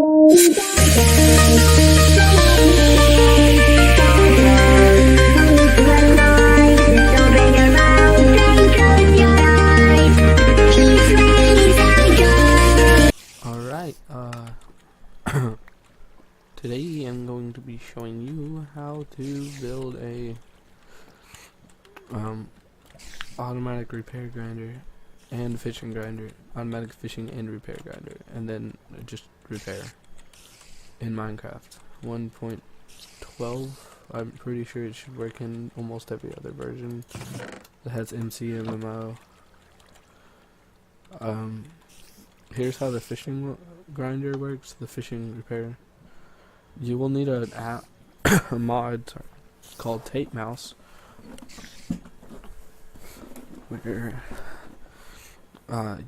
Alright, today I'm going to be showing you how to build a automatic repair grinder and fishing grinder, automatic fishing and repair grinder, and then just repair in Minecraft 1.12. I'm pretty sure it should work in almost every other version that has Mcmmo. Here's how the fishing grinder works, the fishing repair. You will need an app, a mod called Tapemouse, where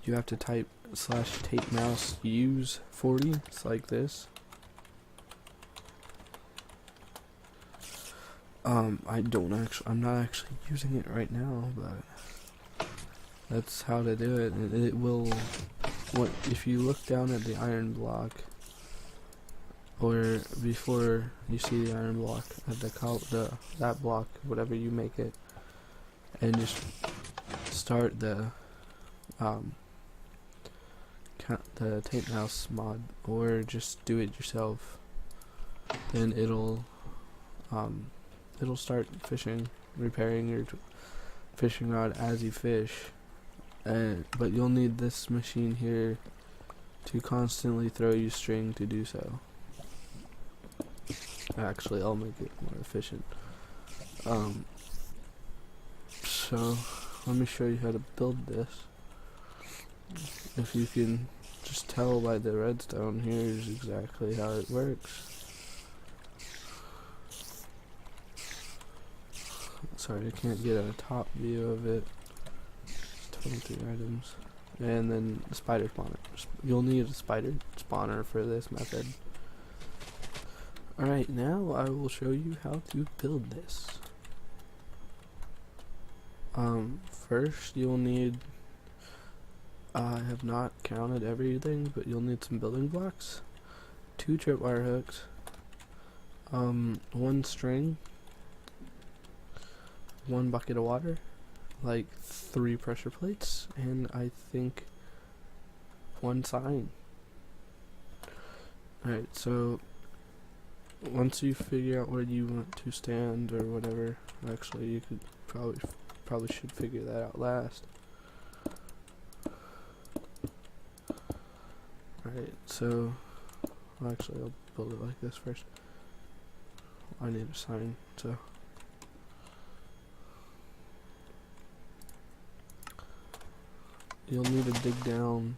you have to type /Tapemouse use 40. It's like this. I'm not actually using it right now, but that's how to do it. And it will, if you look down at the iron block, or before you see the iron block at that block, whatever you make it, and just start the Tapemouse mod, or just do it yourself, then it'll start fishing, repairing your fishing rod as you fish. But you'll need this machine here to constantly throw you string to do so. Actually, I'll make it more efficient. So let me show you how to build this. If you can just tell by the redstone, here's exactly how it works. Sorry, I can't get a top view of it. 23 items. And then the spider spawner. You'll need a spider spawner for this method. Alright, now I will show you how to build this. First you'll need, I have not counted everything, but you'll need some building blocks, 2 tripwire hooks, 1 string, 1 bucket of water, like 3 pressure plates, and I think 1 sign. Alright, so once you figure out where you want to stand or whatever, actually you could probably should figure that out last. Alright, so actually I'll build it like this first. I need a sign, so you'll need to dig down.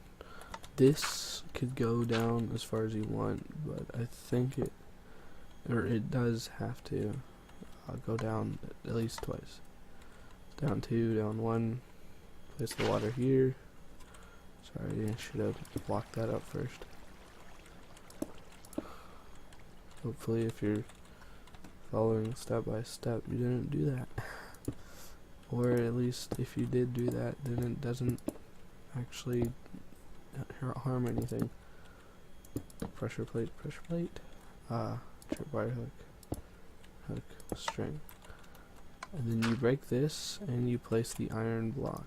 This could go down as far as you want, but I think it does have to go down at least twice. Down 2, down 1. Place the water here. Sorry, I should have blocked that up first. Hopefully, if you're following step by step, you didn't do that. Or at least if you did do that, then it doesn't actually harm anything. Pressure plate, tripwire hook, string. And then you break this and you place the iron block.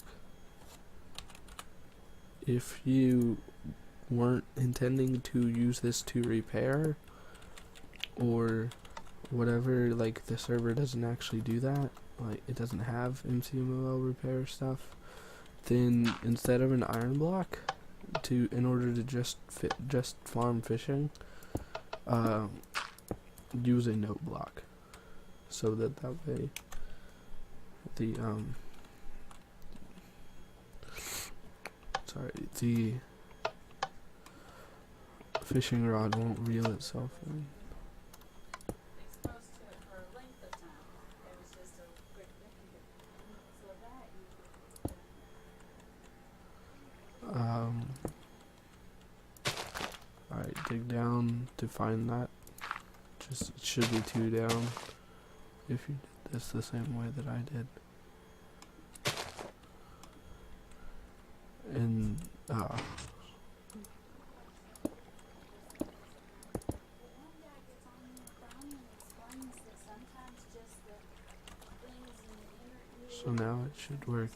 If you weren't intending to use this to repair, or whatever, like the server doesn't actually do that, like it doesn't have Mcmmo repair stuff, then instead of an iron block, in order to just farm fishing, use a note block, so that way the fishing rod won't reel itself in. Alright, dig down to find that. It should be 2 down if you did this the same way that I did. And So now it should work.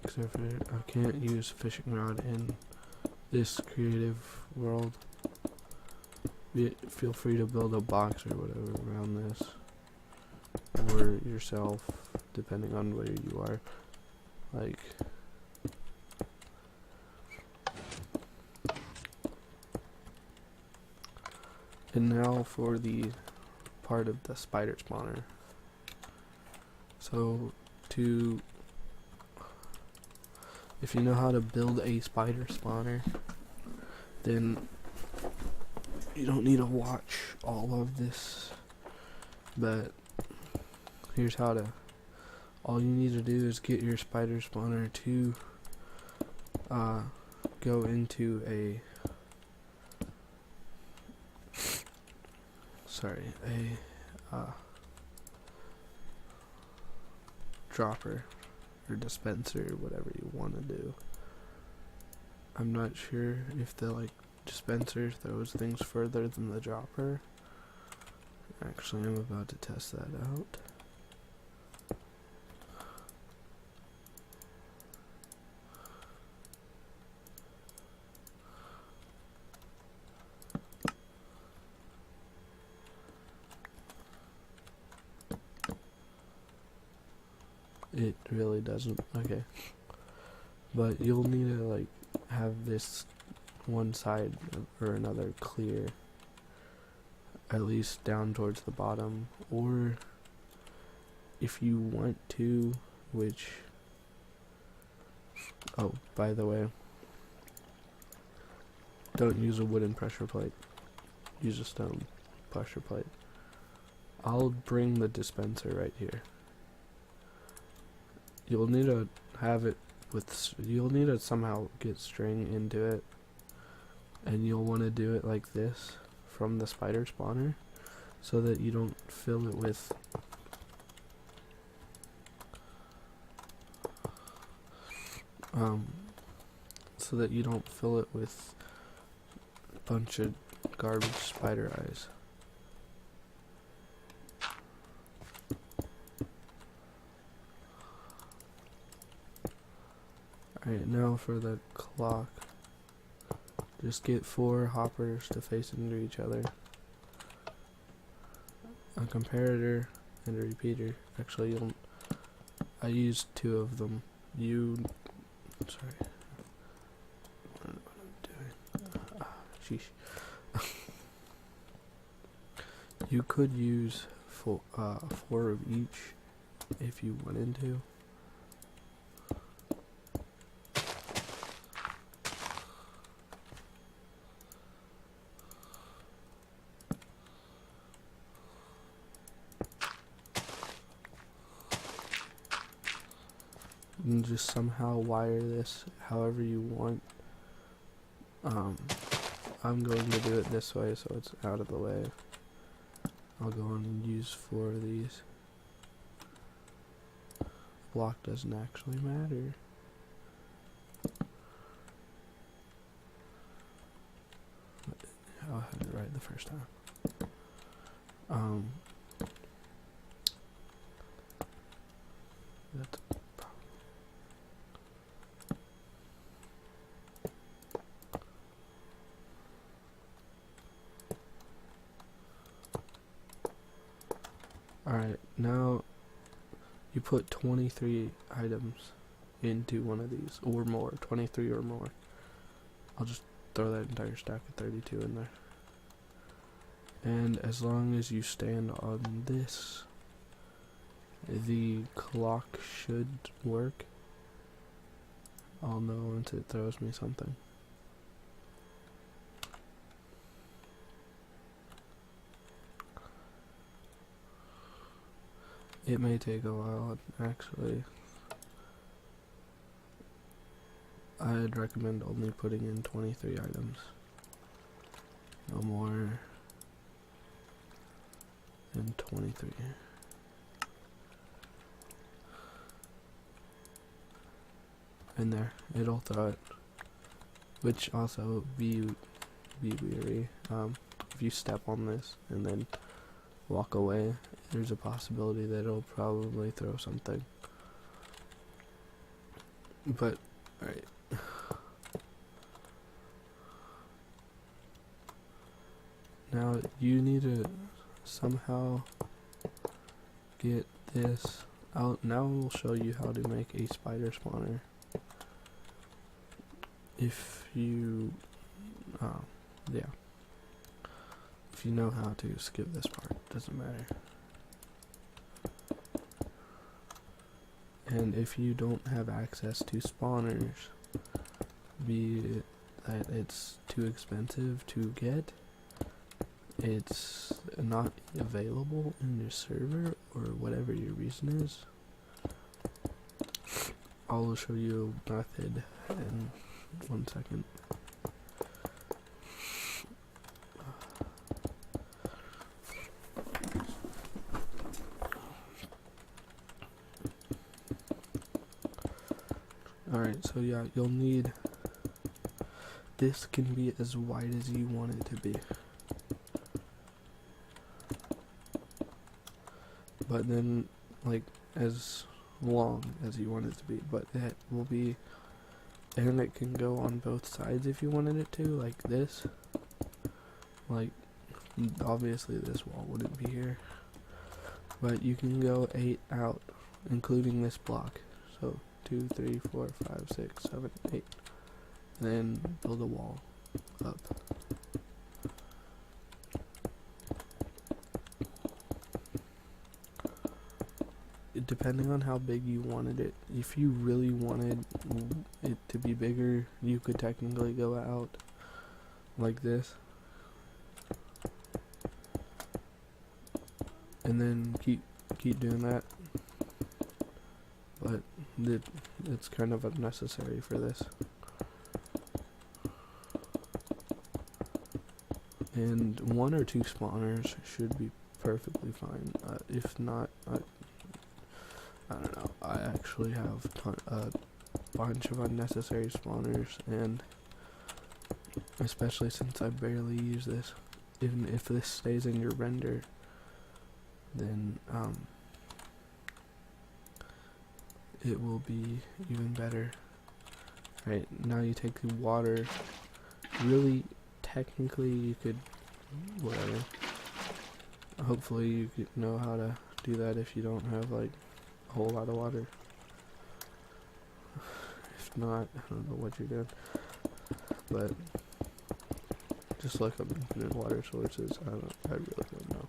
Except for I can't use fishing rod in this creative world. Feel free to build a box or whatever around this, or yourself, depending on where you are. Like, and now for the part of the spider spawner. So if you know how to build a spider spawner, then you don't need to watch all of this, but here's how to. All you need to do is get your spider spawner to go into a dropper or dispenser, whatever you want to do. I'm not sure if the dispenser throws things further than the dropper. Actually, I'm about to test that out. It really doesn't. Okay. But you'll need to have this one side or another clear, at least down towards the bottom, or if you want to, which, oh, by the way, don't use a wooden pressure plate, use a stone pressure plate. I'll bring the dispenser right here. You'll need to have it you'll need to somehow get string into it, and you'll want to do it like this from the spider spawner, so that you don't fill it with a bunch of garbage spider eyes. Alright, now for the clock. Just get 4 hoppers to face into each other. A comparator and a repeater. Actually, I used 2 of them. Sorry. I don't know what I'm doing. Sheesh. You could use 4 of each if you wanted to. And just somehow wire this however you want. I'm going to do it this way so it's out of the way. I'll go on and use 4 of these. Block doesn't actually matter. I'll have it right the first time. That's alright, now you put 23 items into one of these, or more, 23 or more. I'll just throw that entire stack of 32 in there. And as long as you stand on this, the clock should work. I'll know once it throws me something. It may take a while, actually. I'd recommend only putting in 23 items. No more than 23. And there, it'll throw it. Which also, be wary. If you step on this and then walk away, there's a possibility that it'll probably throw something. But, alright. Now, you need to somehow get this out. Now we'll show you how to make a spider spawner. If you, yeah. If you know how to, skip this part, doesn't matter. And if you don't have access to spawners, be it that it's too expensive to get, it's not available in your server, or whatever your reason is, I'll show you a method in 1 second. Alright, so yeah, you'll need, this can be as wide as you want it to be. But then, like, as long as you want it to be, but it will be, and it can go on both sides if you wanted it to, like this. Like, obviously this wall wouldn't be here, but you can go 8 out, including this block. So 2, 3, 4, 5, 6, 7, 8, and then build a wall up. Depending on how big you wanted it, if you really wanted it to be bigger, you could technically go out like this, and then keep doing that, but it's kind of unnecessary for this. And 1 or 2 spawners should be perfectly fine. If not, I don't know, I actually have a bunch of unnecessary spawners, and especially since I barely use this, even if this stays in your render, then it will be even better. Right, now you take the water, really, technically you could, whatever, hopefully you could know how to do that if you don't have like a whole lot of water. If not, I don't know what you're doing, but just look up infinite water sources. I really don't know.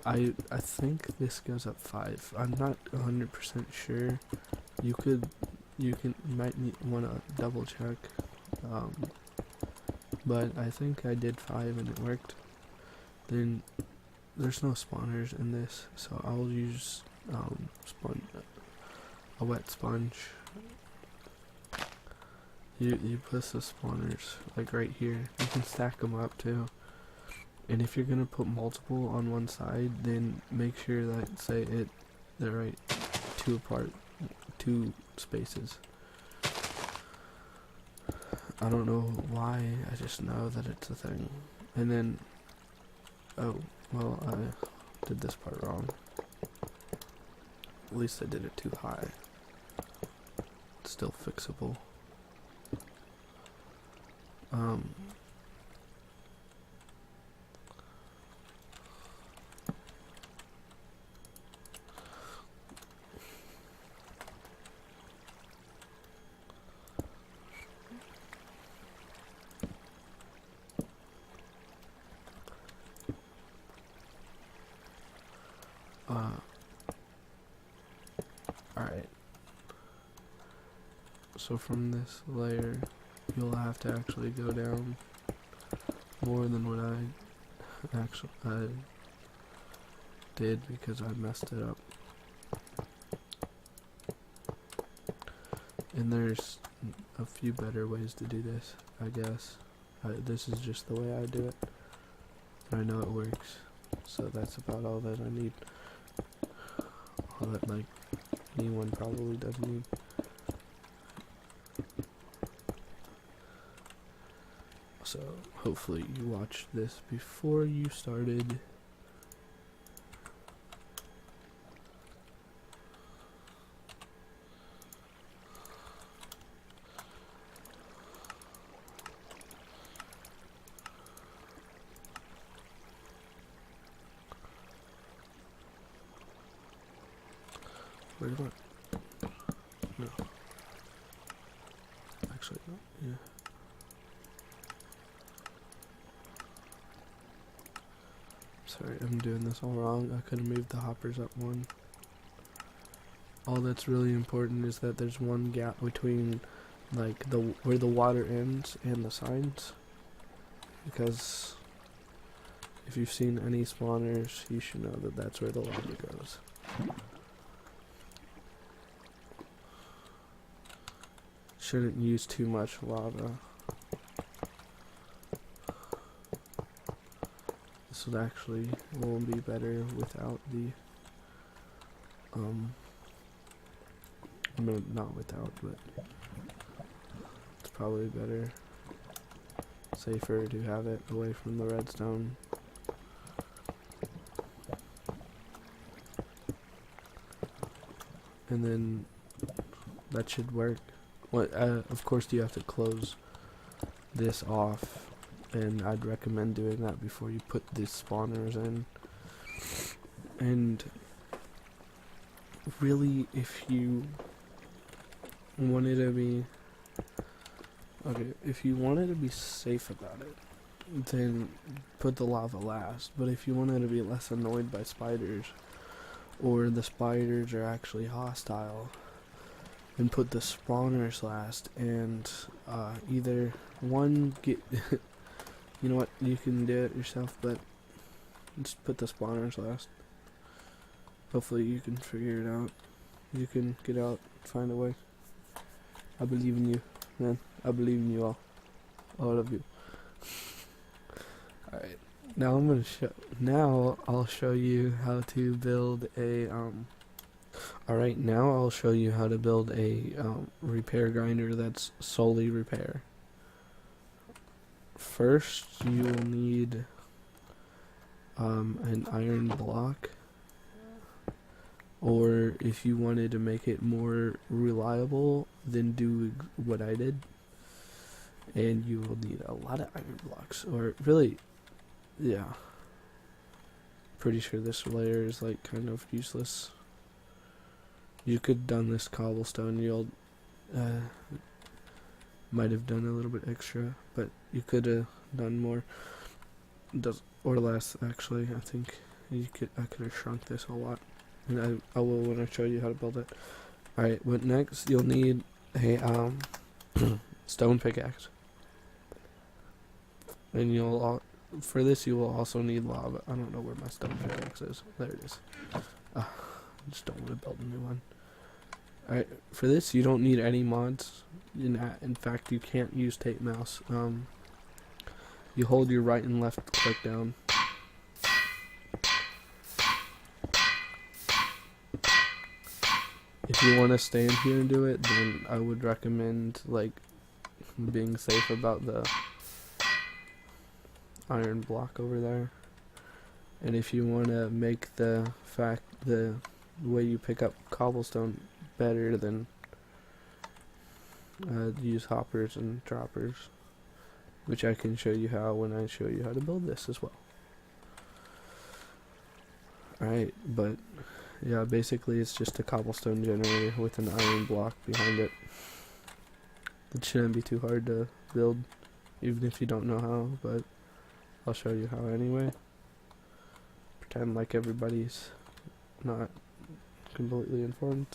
I think this goes up 5. I'm not 100% sure. You might want to double check. But I think I did 5 and it worked. Then there's no spawners in this, so I'll use a wet sponge. You put the spawners like right here. You can stack them up too. And if you're gonna put multiple on one side, then make sure that they're right 2 apart, 2 spaces. I don't know why, I just know that it's a thing. And then, oh, well, I did this part wrong. At least I did it too high. It's still fixable. Alright. So from this layer, you'll have to actually go down more than what I did because I messed it up. And there's a few better ways to do this, I guess. This is just the way I do it. I know it works, so that's about all that I need. All that, like, anyone probably does need. So hopefully you watched this before you started. Where do I? No. Actually, no. Yeah. Sorry, I'm doing this all wrong. I could have moved the hoppers up one. All that's really important is that there's one gap between like where the water ends and the signs, because if you've seen any spawners, you should know that that's where the lava goes. Shouldn't use too much lava. This would actually will be better without the no, not without, but it's probably better, safer to have it away from the redstone. And then that should work. Of course you have to close this off, and I'd recommend doing that before you put these spawners in. And really, if you wanted to be if you wanted to be safe about it, then put the lava last. But if you wanted to be less annoyed by spiders, or the spiders are actually hostile, then put the spawners last. And either one get you know what, you can do it yourself, but just put the spawners last. Hopefully you can figure it out. You can get out, find a way. I believe in you, man. I believe in you all of you. Alright, now I'll show you how to build a Alright, now I'll show you how to build a repair grinder that's solely repair. First, you will need an iron block, or if you wanted to make it more reliable, then do what I did, and you will need a lot of iron blocks, or really, yeah, pretty sure this layer is like kind of useless. You could have done this cobblestone, you'll might have done a little bit extra, but you could have done more, or less actually. I think I could have shrunk this a lot, and I will when I show you how to build it. Alright, what next? You'll need a stone pickaxe, and for this you will also need lava. I don't know where my stone pickaxe is. There it is. I just don't want to build a new one. Alright, for this you don't need any mods. In fact, you can't use Tapemouse. You hold your right and left click down. If you want to stand here and do it, then I would recommend like being safe about the iron block over there. And if you want to make the way you pick up cobblestone better, then use hoppers and droppers, which I can show you how when I show you how to build this as well. Alright, but yeah, basically it's just a cobblestone generator with an iron block behind it. It shouldn't be too hard to build, even if you don't know how, but I'll show you how anyway. Pretend like everybody's not completely informed.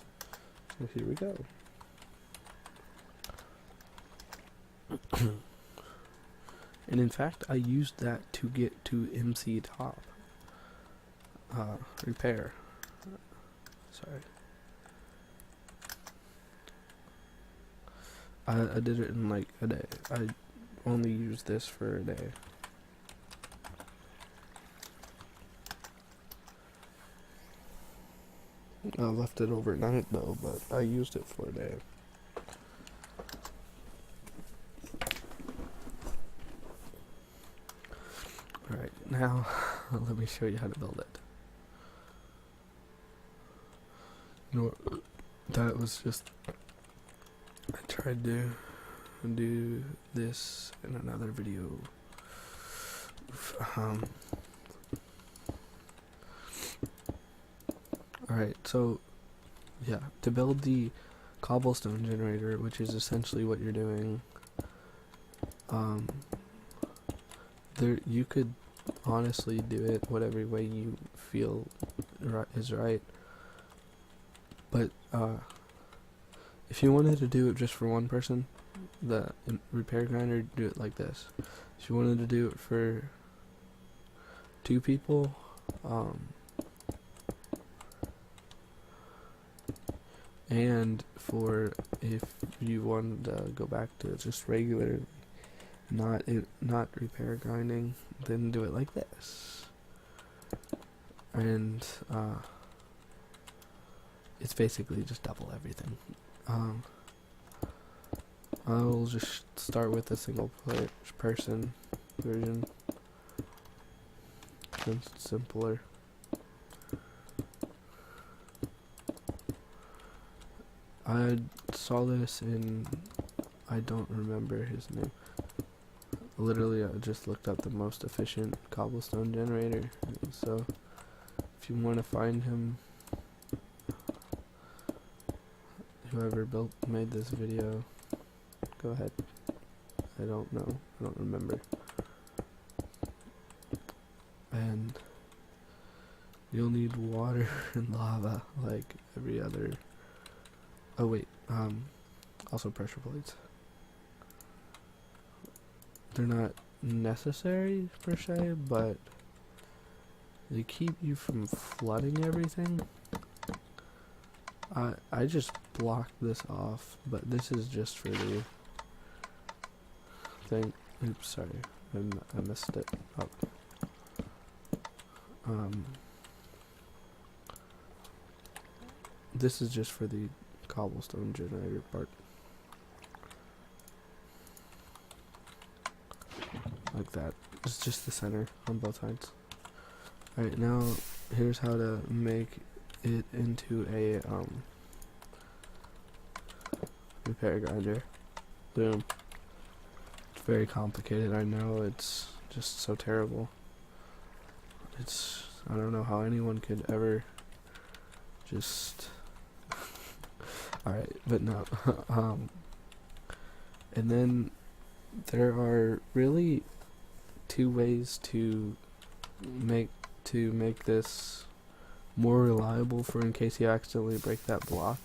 So here we go. And in fact, I used that to get to MC Top. Repair. Sorry. I did it in like a day. I only used this for a day. I left it overnight though, but I used it for a day. now let me show you how to build it. That was just, I tried to do this in another video. Alright, so yeah, to build the cobblestone generator, which is essentially what you're doing, you could honestly do it whatever way you feel is right, but if you wanted to do it just for one person, the repair grinder, do it like this. If you wanted to do it for 2 people, and for if you wanted to go back to just regular, not repair grinding, then do it like this. And it's basically just double everything. I'll just start with the single person version since it's simpler. I saw this in, I don't remember his name. Literally, I just looked up the most efficient cobblestone generator. So, if you want to find him, whoever made this video, go ahead. I don't know. I don't remember. And you'll need water and lava like every other. Oh wait, also pressure plates. They're not necessary per se, but they keep you from flooding everything. I just blocked this off, but this is just for the thing. Oops, sorry, I messed it up. This is just for the cobblestone generator part. Like that. It's just the center on both sides. Alright, now here's how to make it into a repair grinder. Boom. It's very complicated, I know, it's just so terrible. I don't know how anyone could ever just alright, but no. And then there are really 2 ways to make this more reliable for in case you accidentally break that block.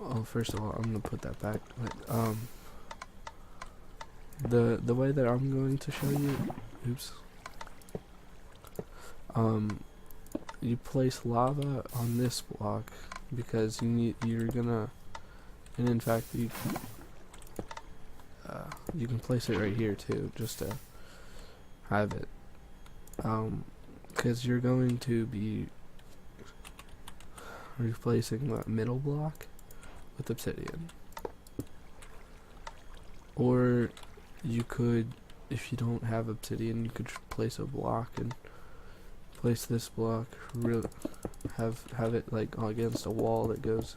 Oh, first of all, I'm gonna put that back. But, the way that I'm going to show you, oops. You place lava on this block because you're gonna, and in fact you can place it right here too, just to have it. Because you're going to be replacing that middle block with obsidian. Or you could, if you don't have obsidian, you could place a block and place this block, have it like against a wall that goes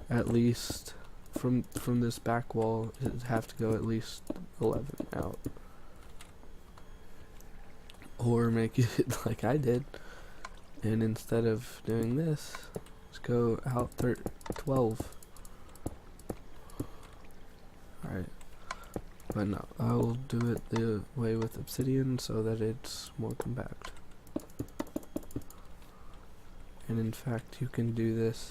at least from this back wall. It'd have to go at least 11 out. Or make it like I did, and instead of doing this, let's go out 12. Alright, but no, I will do it the way with obsidian so that it's more compact. And in fact, you can do this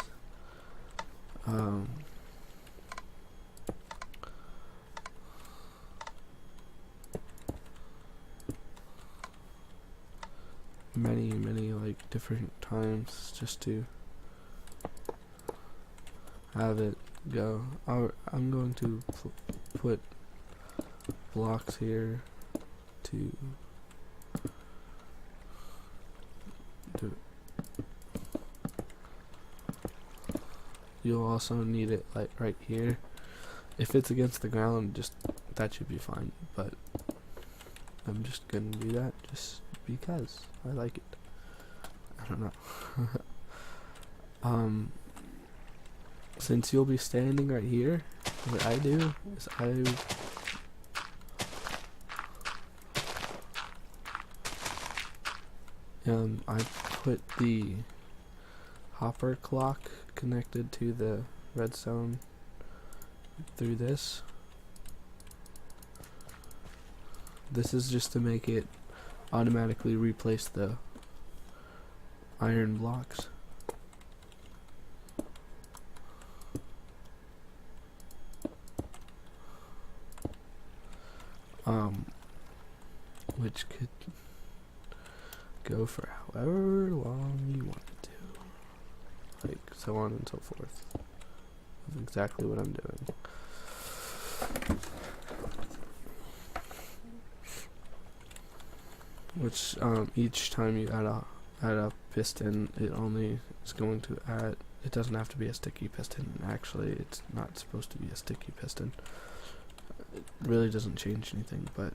many like different times just to have it go. I'm going to put blocks here to do it. You'll also need it like right here. If it's against the ground, just that should be fine, but I'm just gonna do that just because I like it. I don't know. Since you'll be standing right here, what I do is I put the hopper clock connected to the redstone through this. This is just to make it automatically replace the iron blocks. Which could go for however long you want it to. Like, so on and so forth. That's exactly what I'm doing. Which, each time you add a piston, it only is going to add, it doesn't have to be a sticky piston. Actually, it's not supposed to be a sticky piston. It really doesn't change anything, but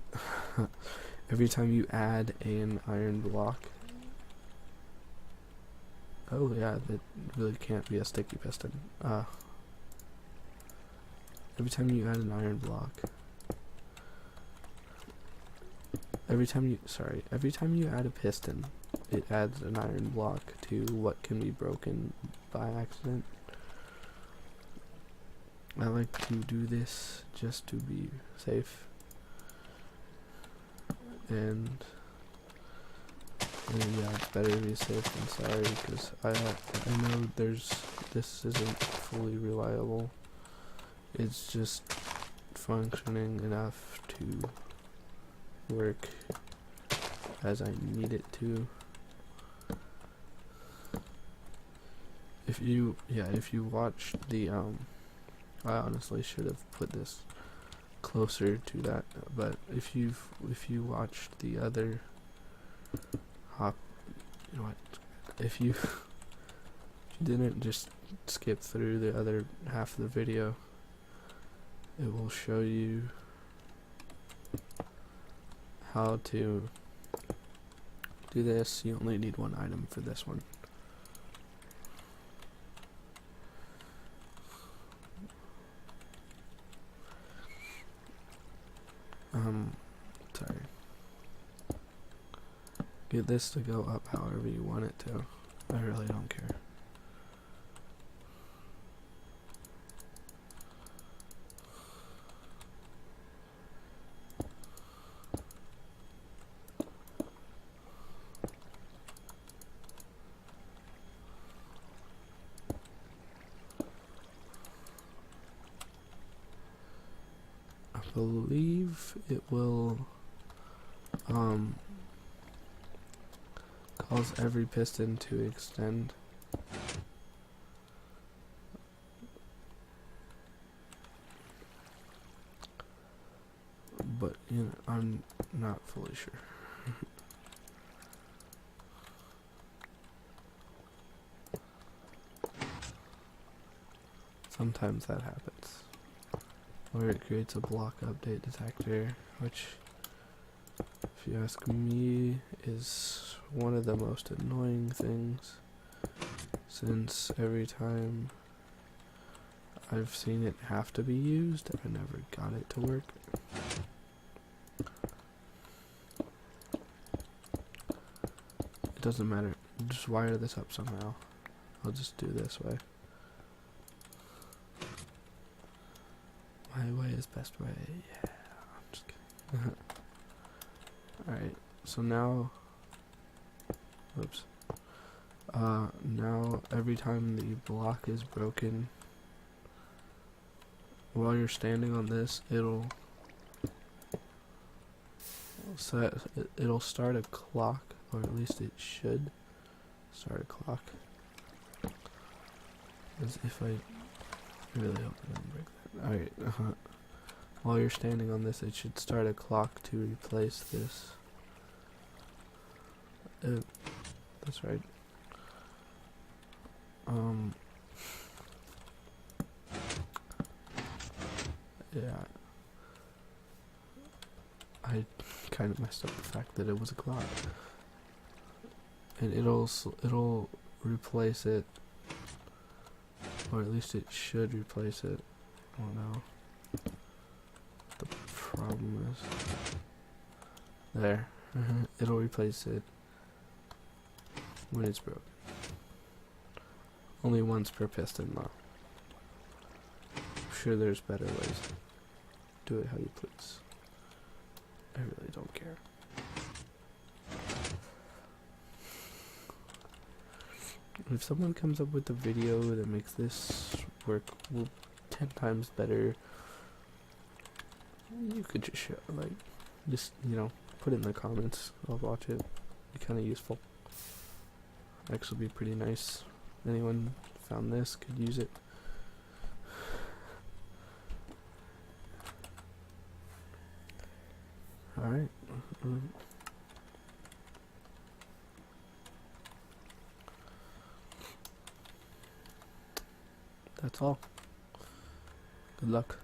every time you add an iron block, oh yeah, that really can't be a sticky piston. Every time you add an iron block, every time you add a piston, it adds an iron block to what can be broken by accident. I like to do this just to be safe, and yeah, it's better to be safe than sorry, because I know this isn't fully reliable. It's just functioning enough to work as I need it to. If you watched the I honestly should have put this closer to that, but if you watched the other you know what, if you didn't just skip through the other half of the video, it will show you how to do this. You only need one item for this one. Sorry. Get this to go up however you want it to. I really don't care. I believe it will cause every piston to extend. But you know, I'm not fully sure. Sometimes that happens. Or it creates a block update detector, which, if you ask me, is one of the most annoying things, since every time I've seen it have to be used, I never got it to work. It doesn't matter, just wire this up somehow. I'll just do this way. My way is best way, yeah, I'm just kidding. Alright, so now, oops, now every time the block is broken, while you're standing on this, it'll start a clock, or at least it should start a clock. As if I really hope I didn't break that. Alright, while you're standing on this, it should start a clock to replace this. That's right. Yeah. I kind of messed up the fact that it was a clock. And it'll replace it, or at least it should replace it. Oh no. The problem is there. It'll replace it when it's broken. Only once per piston though. I'm sure there's better ways. Do it how you please. I really don't care. If someone comes up with a video that makes this work 10 times better, you could just show, like, just, you know, put it in the comments. I'll watch it. Be kind of useful. Actually be pretty nice. Anyone found this could use it. Alright. That's all. Good luck.